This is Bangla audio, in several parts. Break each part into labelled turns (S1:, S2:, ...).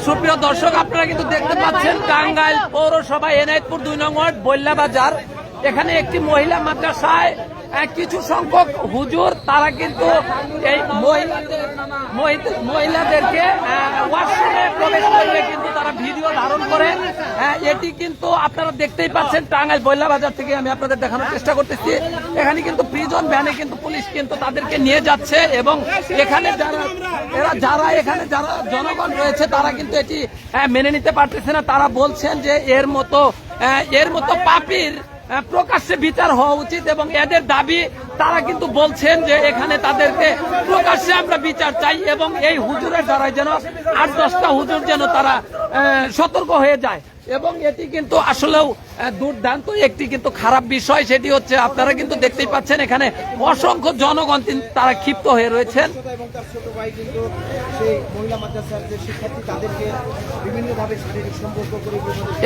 S1: সুপ্রিয় দর্শক, আপনারা কিন্তু দেখতে পাচ্ছেন টাঙ্গাইল পৌরসভা এনায়েতপুর 2 নং ওয়ার্ড বল্লা বাজার। এখানে একটি মহিলা মাদ্রাসায় কিছু সংখ্যক হুজুর তারা কিন্তু এই মহিলাদেরকে ওয়াশরুমে প্রবেশ করলে কিন্তু তারা ভিডিও ধারণ করে। এটি কিন্তু আপনারা দেখতেই পাচ্ছেন টাঙ্গাইল বল্লা বাজার থেকে আমি আপনাদের দেখানোর চেষ্টা করতেছি। এখানে কিন্তু প্রিজন ভ্যানে কিন্তু পুলিশ কিন্তু তাদেরকে নিয়ে যাচ্ছে এবং এখানে যারা জনগণ রয়েছে তারা কিন্তু এটি মেনে নিতে পারতেছে না। তারা বলছেন যে এর মতো পাপীর প্রকাশ্যে বিচার হওয়া উচিত এবং এদের দাবি তারা কিন্তু বলছেন যে এখানে তাদেরকে প্রকাশ্যে আমরা বিচার চাই এবং এই হুজুরের দ্বারা যেন 8-10টা হুজুর যেন তারা সতর্ক হয়ে যায়। এবং এটি কিন্তু আসলেও দুর্দান্ত একটি কিন্তু খারাপ বিষয়। সেটি হচ্ছে আপনারা কিন্তু দেখতেই পাচ্ছেন এখানে অসংখ্য জনগণ তারা ক্ষিপ্ত হয়ে রয়েছেন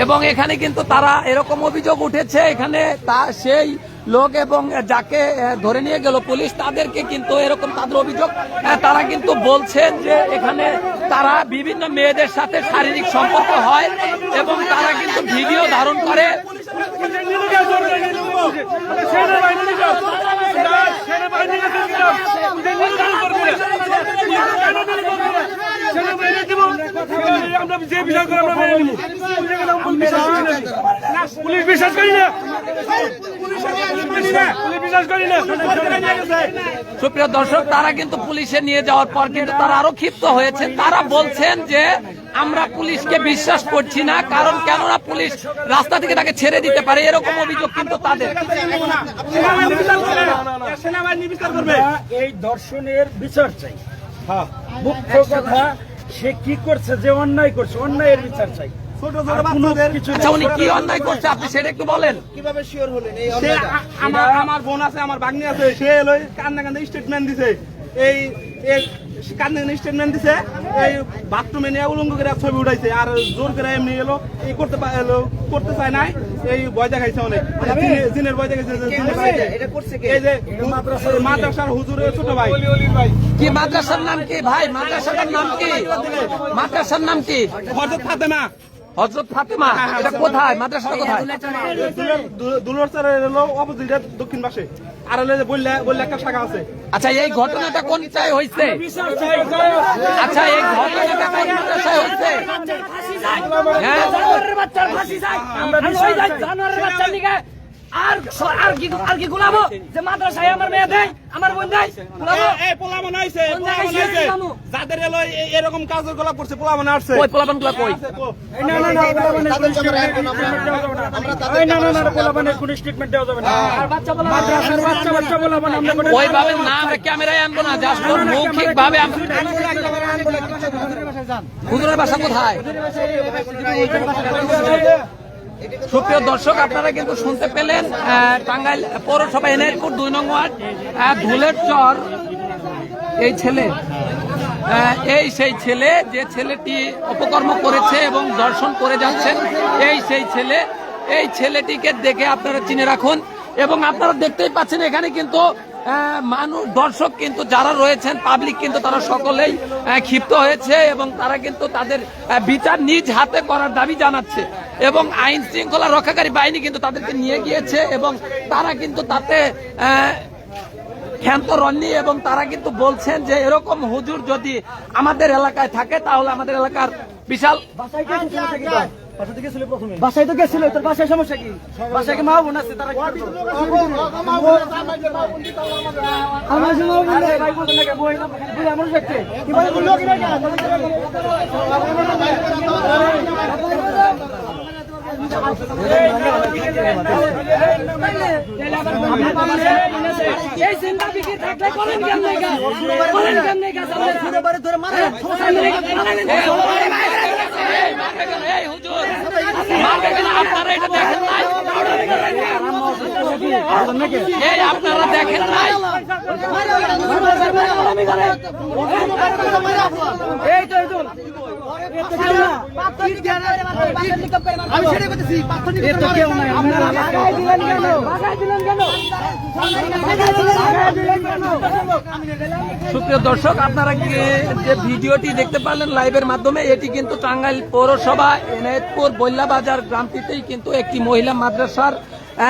S1: এবং এখানে কিন্তু তারা এরকম অভিযোগ উঠেছে এখানে সেই লোক এবং যাকে ধরে নিয়ে গেল পুলিশ তাদেরকে কিন্তু এরকম তাদের অভিযোগ তারা কিন্তু বলছেন যে এখানে তারা বিভিন্ন মেয়েদের সাথে শারীরিক সম্পর্ক হয় এবং তারা কিন্তু ভিডিও ধারণ করে।
S2: পুলিশ বিশ্বাস করি না।
S1: সুপ্রিয় দর্শক, তারা কিন্তু পুলিশে নিয়ে যাওয়ার পর কিন্তু তারা আরো ক্ষিপ্ত হয়েছে। তারা বলছেন যে আমরা পুলিশকে বিশ্বাস করছি না, কারণ কেননা পুলিশ রাস্তা থেকে তাকে ছেড়ে দিতে পারে, এরকম অভিযোগ কিন্তু তাদের।
S2: এই ধর্ষণের বিচার চাই। মুখ্য কথা সে কি করছে, যে অন্যায় করছে অন্যায়ের বিচার চাই।
S1: উনি কি অন্যায় করছে আপনি সেটা একটু বলেন।
S3: কিভাবে শিওর হলেন?
S2: আমার বোন আছে, আমার ভাগ্নি আছে, সে কান্না স্টেটমেন্ট দিছে। এই কান্না স্টেটমেন্ট দিছে, এই বাথরুমে নিয়ে উলঙ্গ করে ছবি উঠাইছে আর জোর করে এমনি এলো এই করতে চায় নাই। এই ভয় দেখাইছে অনেক, জিনের ভয় দেখাইছে। এই যে মাদ্রাসার হুজুরের ছোট ভাই।
S1: কি মাদ্রাসার নাম কি ভাই? মাদ্রাসার নাম কি? মাদ্রাসার নাম কি?
S2: হযরত ফাতেমা।
S1: হযরত ফাতেমা, এটা কোথায়? মাদ্রাসাটা কোথায়?
S2: দুলরচারের অপোজিটে দক্ষিণ পাশে আর বললে একটা শাখা আছে।
S1: আচ্ছা, এই ঘটনাটা কোন চাই হয়েছে? আচ্ছা, এই ঘটনাটা কোন মাদ্রাসায় হয়েছে?
S4: আর কি গুলাবো যে মাদ্রাসায় আমার মেয়ে দেয়, আমার বোন দেয়,
S2: যাদের এরকম কাজের গোলা পড়ছে পোলাবান আসছে।
S1: ওই পোলাপান গুলা কই? ওইভাবে না আমরা ক্যামেরায় আনবো না, জাস্ট মৌখিক ভাবে। হুজুরের বাসা কোথায়? সুপ্রিয় দর্শক, আপনারা কিন্তু শুনতে পেলেন টাঙ্গাইল পৌরসভা এনায়েতপুর 2 নং ওয়ার্ড ধুলের চর এই সেই ছেলে যে ছেলেটি অপকর্ম করেছে এবং দর্শন করে যাচ্ছেন, এই ছেলেটিকে দেখে আপনারা চিনে রাখুন। এবং আপনারা দেখতেই পাচ্ছেন এখানে কিন্তু দর্শক কিন্তু যারা রয়েছেন পাবলিক কিন্তু তারা সকলেই ক্ষিপ্ত হয়েছে এবং তারা কিন্তু তাদের বিচার নিজ হাতে করার দাবি জানাচ্ছে এবং আইন শৃঙ্খলা রক্ষাকারী বাহিনী কিন্তু তাদেরকে নিয়ে গিয়েছে এবং তারা কিন্তু তাতে ক্ষান্ত রননি এবং তারা কিন্তু বলছেন যে এরকম হুজুর যদি আমাদের এলাকায় থাকে তাহলে আমাদের এলাকার বিশাল
S4: বাসায় তো গেছিল, তোর বাসায় সমস্যা কি? বাসায় কি মা বোন আছে? তারা এই চিন্তা বিক্রি থাকলে করেন কেমনে
S1: আপনারা দেখেন নাই?
S4: এই তো
S3: আমি সেটাই করতেছি, পাথর নিক্ষেপ
S4: এ তো কেউ নাই, আপনারা
S3: লাগাই দিলেন কেন?
S1: সুপ্রিয় দর্শক, আপনারা কি যে ভিডিওটি দেখতে পারলেন লাইভের মাধ্যমে, এটি কিন্তু টাঙ্গাইল পৌরসভা এনায়েতপুর বৈল্যাবাজার গ্রামটিতেই কিন্তু একটি মহিলা মাদ্রাসার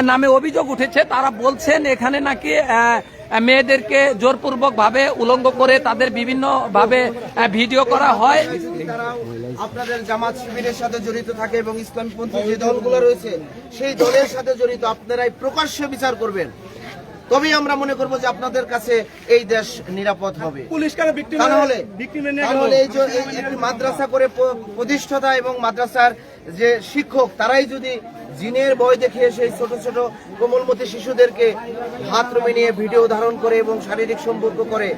S1: নামে অভিযোগ উঠেছে। তারা বলছেন এখানে নাকি মেয়েদেরকে জোরপূর্বক ভাবে উলঙ্গ করে তাদের বিভিন্ন ভাবে ভিডিও করা হয়।
S5: তারাও আপনাদের জামাত শিবিরের সাথে জড়িত থাকে এবং ইসলামপন্থী যে দলগুলো রয়েছে সেই দলের সাথে জড়িত, আপনারাই প্রকাশ্যে বিচার করবেন, তবেই আমরা মনে করব যে আপনাদের কাছে এই দেশ নিরাপদ হবে।
S2: পুলিশ কারে ভিকটিম
S5: তা নাহলে
S2: নিয়ে গেল।
S5: এই যে একটি মাদ্রাসা করে প্রতিষ্ঠাতা এবং মাদ্রাসার যে শিক্ষক তারাই যদি জিনের ভয় দেখিয়ে সেই ছোট ছোট কোমলমতি শিশুদেরকে বাথরুমে নিয়ে ভিডিও ধারণ করে এবং শারীরিক সম্পর্ক করে,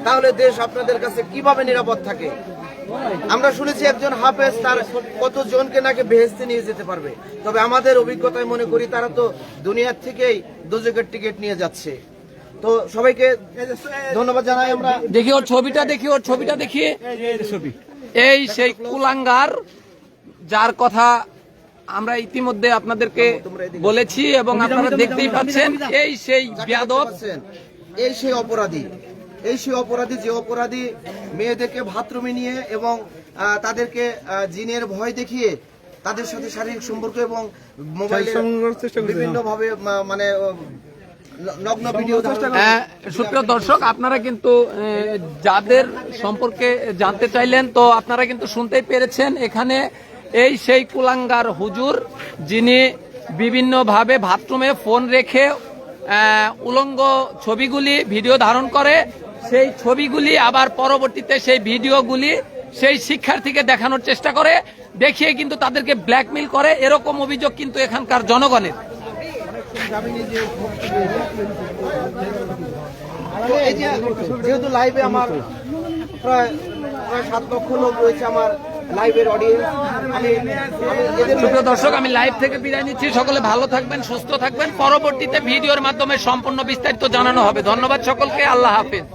S5: তাহলে দেশ আপনাদের কাছে কিভাবে নিরাপদ থাকে? আমরা শুনেছি একজন হাফেজ তার কতজনকে নাকি বেহেশতে নিয়ে যেতে পারবে, তবে আমাদের অভিজ্ঞতায় মনে করি তারা তো দুনিয়ার থেকেই দোজখের টিকিট নিয়ে যাচ্ছে। তো সবাইকে ধন্যবাদ জানাই। আমরা
S1: দেখি ওর ছবিটা, দেখি এই সেই কুলাঙ্গার যার কথা আমরা ইতিমধ্যে আপনাদেরকে বলেছি এবং আপনারা দেখতেই পাচ্ছেন, এই সেই বেয়াদব,
S5: এই সেই অপরাধী, যে অপরাধী মেয়েদেরকে বাথরুমে নিয়ে এবং তাদেরকে জিনের ভয় দেখিয়ে তাদের সাথে শারীরিক সম্পর্ক এবং মোবাইলে বিভিন্ন ভাবে মানে নগ্ন ভিডিও
S1: সুপ্রিয় দর্শক, আপনারা কিন্তু যাদের সম্পর্কে জানতে চাইলেন, তো আপনারা কিন্তু শুনতেই পেরেছেন। এখানে এই সেই কুলাঙ্গার হুজুর, যিনি বিভিন্ন ভাবে বাথরুমে ফোন রেখে উলঙ্গ ছবিগুলি ভিডিও ধারণ করে, সেই ছবিগুলি আবার পরবর্তীতে সেই ভিডিওগুলি সেই শিক্ষার্থীকে দেখানোর চেষ্টা করে, দেখিয়ে কিন্তু তাদেরকে ব্ল্যাকমেইল করে। এরকম অভিযোগ কিন্তু এখানকার জনগণের।
S5: যেহেতু লাইভে আমার প্রায় 7 লক্ষ লোক রয়েছে, আমার লাইভের অডিয়েন্স,
S1: সুপ্রিয় দর্শক, আমি লাইভ থেকে বিদায় নিচ্ছি। সকলে ভালো থাকবেন, সুস্থ থাকবেন। পরবর্তীতে ভিডিওর মাধ্যমে সম্পূর্ণ বিস্তারিত জানানো হবে। ধন্যবাদ সকলকে। আল্লাহ হাফেজ।